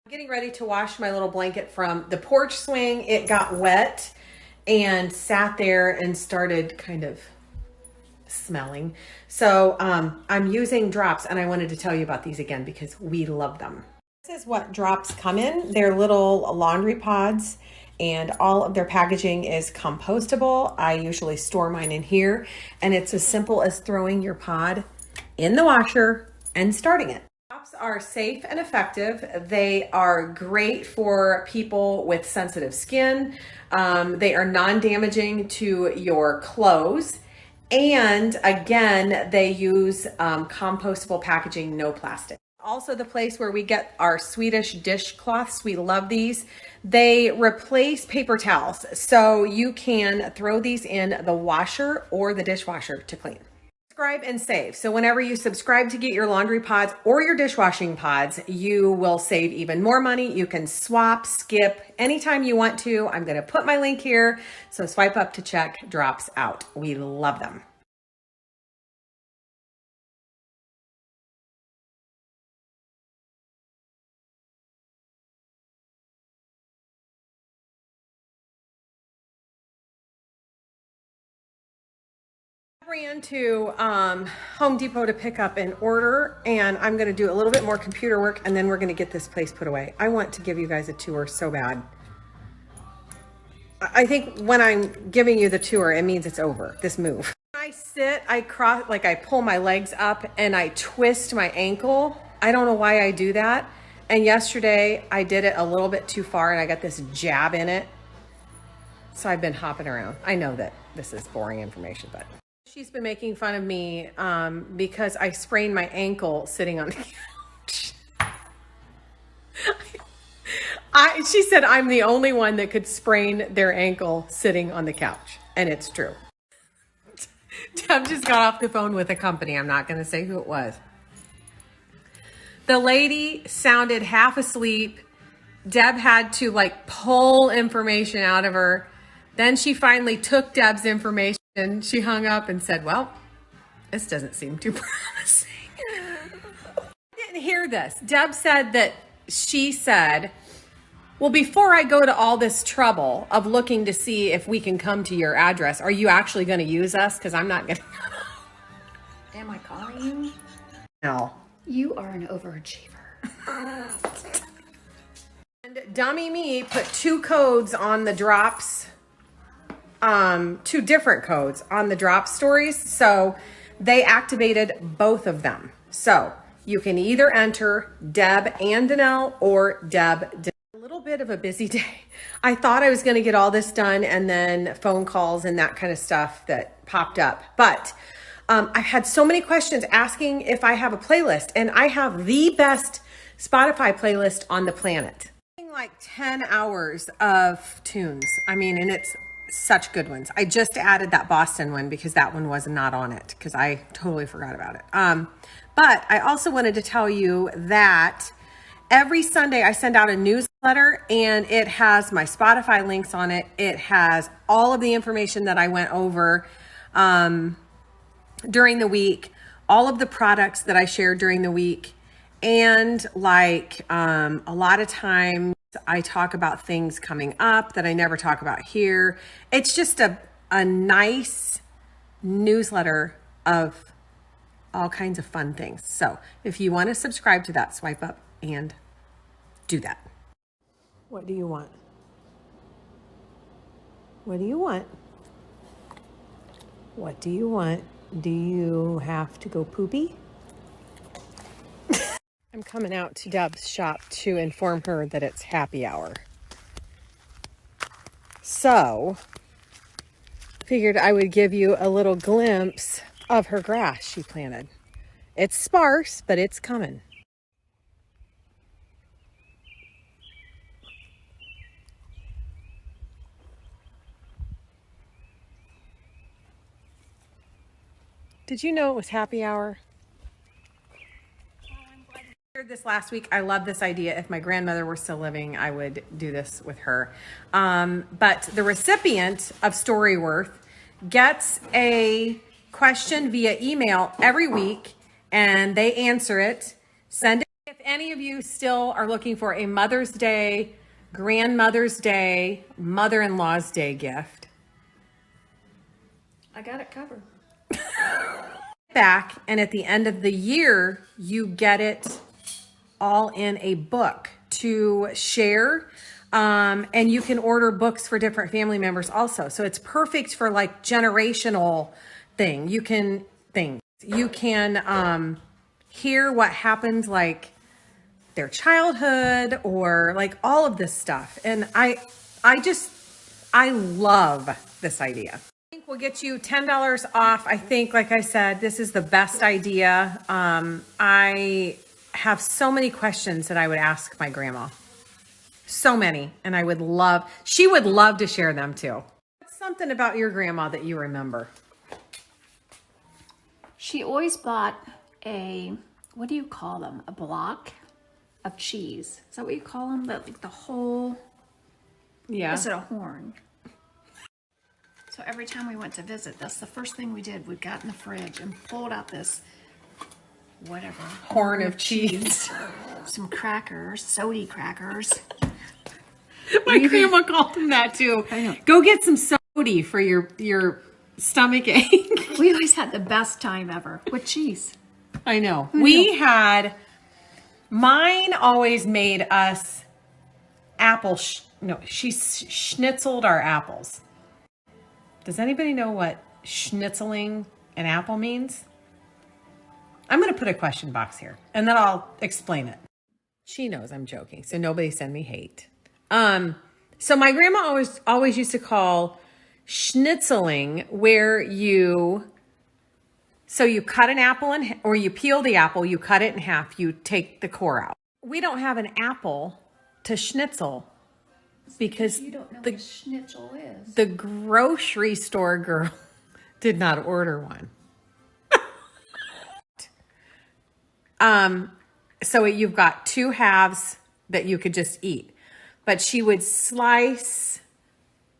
I'm getting ready to wash my little blanket from the porch swing. It got wet and sat there and started kind of smelling. So I'm using drops, and I wanted to tell you about these again because we love them. This is what drops come in. They're little laundry pods, and all of their packaging is compostable. I usually store mine in here, and it's as simple as throwing your pod in the washer and starting it. Drops are safe and effective. They are great for people with sensitive skin. They are non-damaging to your clothes. And again, they use compostable packaging, no plastic. Also the place where we get our Swedish dishcloths. We love these. They replace paper towels. So you can throw these in the washer or the dishwasher to clean. Subscribe and save. So whenever you subscribe to get your laundry pods or your dishwashing pods, you will save even more money. You can swap, skip anytime you want to. I'm going to put my link here. So swipe up to check drops out. We love them. Ran to Home Depot to pick up an order, and I'm going to do a little bit more computer work, and then we're going to get this place put away. I want to give you guys a tour so bad. I think when I'm giving you the tour, it means it's over, this move. I sit, I cross, like I pull my legs up and I twist my ankle. I don't know why I do that. And yesterday I did it a little bit too far and I got this jab in it. So I've been hopping around. I know that this is boring information, but she's been making fun of me because I sprained my ankle sitting on the couch. She said I'm the only one that could sprain their ankle sitting on the couch, and it's true. Deb just got off the phone with a company. I'm not going to say who it was. The lady sounded half asleep. Deb had to like pull information out of her. Then she finally took Deb's information. She hung up and said, well, this doesn't seem too promising. I didn't hear this. Deb said that she said, well, before I go to all this trouble of looking to see if we can come to your address, are you actually going to use us? Because I'm not going to. Am I calling you? No. You are an overachiever. And dummy me put two codes on the drops. Two different codes on the drop stories. So they activated both of them. So you can either enter Deb and Danelle or Deb. A little bit of a busy day. I thought I was going to get all this done and then phone calls and that kind of stuff that popped up. But I've had so many questions asking if I have a playlist, and I have the best Spotify playlist on the planet. Like 10 hours of tunes. I mean, and it's such good ones. I just added that Boston one because that one was not on it because I totally forgot about it. But I also wanted to tell you that every Sunday I send out a newsletter, and it has my Spotify links on it. It has all of the information that I went over during the week, all of the products that I shared during the week. And like a lot of times I talk about things coming up that I never talk about here. It's just a nice newsletter of all kinds of fun things. So if you want to subscribe to that, swipe up and do that. What do you want? What do you want? What do you want? Do you have to go poopy? I'm coming out to Deb's shop to inform her that it's happy hour. So, figured I would give you a little glimpse of her grass she planted. It's sparse, but it's coming. Did you know it was happy hour? This last week. I love this idea. If my grandmother were still living, I would do this with her. But the recipient of Storyworth gets a question via email every week, and they answer it. Send it. If any of you still are looking for a Mother's Day, Grandmother's Day, Mother-in-law's Day gift, I got it covered. back, and at the end of the year, you get it all in a book to share. And you can order books for different family members also. So it's perfect for like generational thing. You can hear what happened, like their childhood or like all of this stuff. And I love this idea. I think we'll get you $10 off. I think, like I said, this is the best idea. I have so many questions that I would ask my grandma. So many. And she would love to share them too. What's something about your grandma that you remember? She always bought what do you call them? A block of cheese. Is that what you call them? The whole, Yeah. is it a horn? So every time we went to visit, that's the first thing we did. We got in the fridge and pulled out this, whatever. Horn of cheese. Some crackers, sody crackers. My grandma called them that too. I know. Go get some sody for your stomach ache. We always had the best time ever with cheese. I know. Mine always made us she schnitzeled our apples. Does anybody know what schnitzeling an apple means? I'm going to put a question box here and then I'll explain it. She knows I'm joking, so nobody send me hate. So my grandma always used to call schnitzeling where you cut an apple or you peel the apple, you cut it in half, you take the core out. We don't have an apple to schnitzel because You don't know what schnitzel is. the grocery store girl did not order one. So you've got two halves that you could just eat, but she would slice.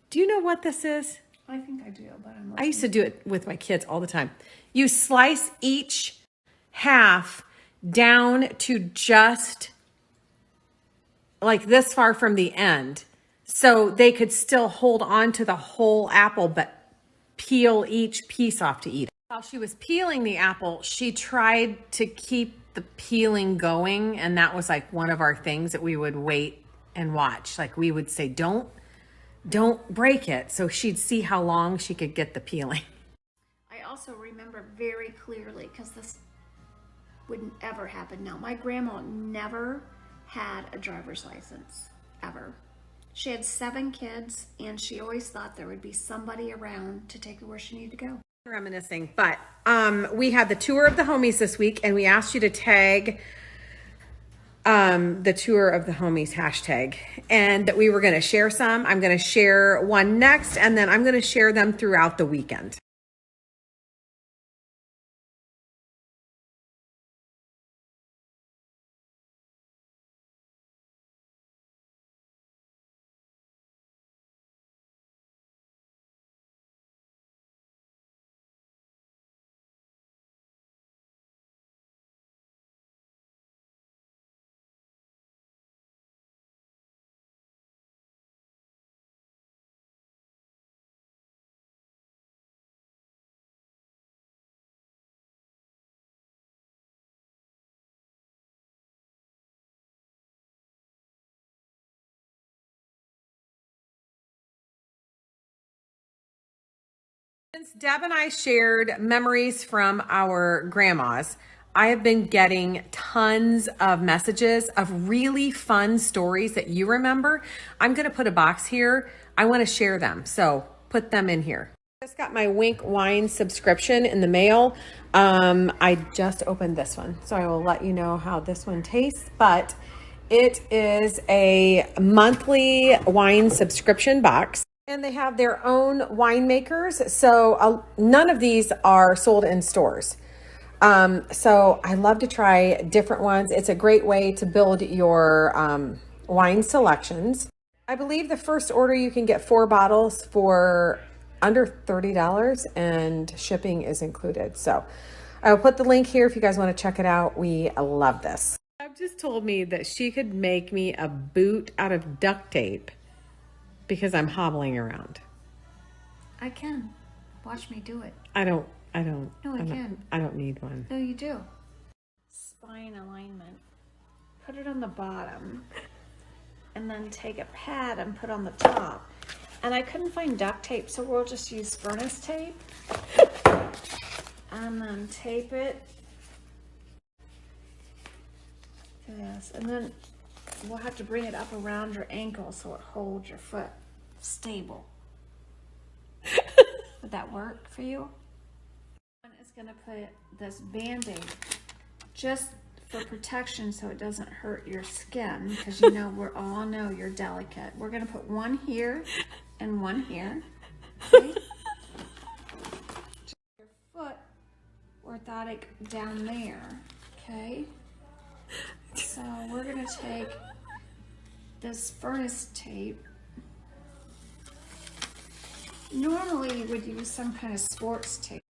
Do you know what this is? I think I do, but I'm I used to do it with my kids all the time. You slice each half down to just like this far from the end, so they could still hold on to the whole apple, but peel each piece off to eat it. While she was peeling the apple, she tried to keep the peeling going, and that was like one of our things that we would wait and watch. Like we would say, don't break it. So she'd see how long she could get the peeling. I also remember very clearly, because this wouldn't ever happen now. My grandma never had a driver's license, ever. She had 7 kids, and she always thought there would be somebody around to take her where she needed to go. Reminiscing, but we had the tour of the homies this week, and we asked you to tag the tour of the homies hashtag, and that we were going to share some. I'm going to share one next, and then I'm going to share them throughout the weekend. Since Deb and I shared memories from our grandmas, I have been getting tons of messages of really fun stories that you remember. I'm going to put a box here. I want to share them, so put them in here. I just got my Wink Wine subscription in the mail. I just opened this one, so I will let you know how this one tastes, but it is a monthly wine subscription box. And they have their own winemakers, so none of these are sold in stores. So I love to try different ones. It's a great way to build your wine selections. I believe the first order you can get 4 bottles for under $30, and shipping is included. So I will put the link here if you guys want to check it out. We love this. Deb just told me that she could make me a boot out of duct tape because I'm hobbling around. I can. Watch me do it. I don't. No, I can. I don't need one. No, you do. Spine alignment. Put it on the bottom. And then take a pad and put on the top. And I couldn't find duct tape, so we'll just use furnace tape. And then tape it. This. And then we'll have to bring it up around your ankle so it holds your foot stable. Would that work for you? One is going to put this Band-Aid just for protection so it doesn't hurt your skin, because you know we all know you're delicate. We're going to put one here and one here. Okay? Your foot orthotic down there. Okay? So we're going to take this furnace tape. Normally you would use some kind of sports tape.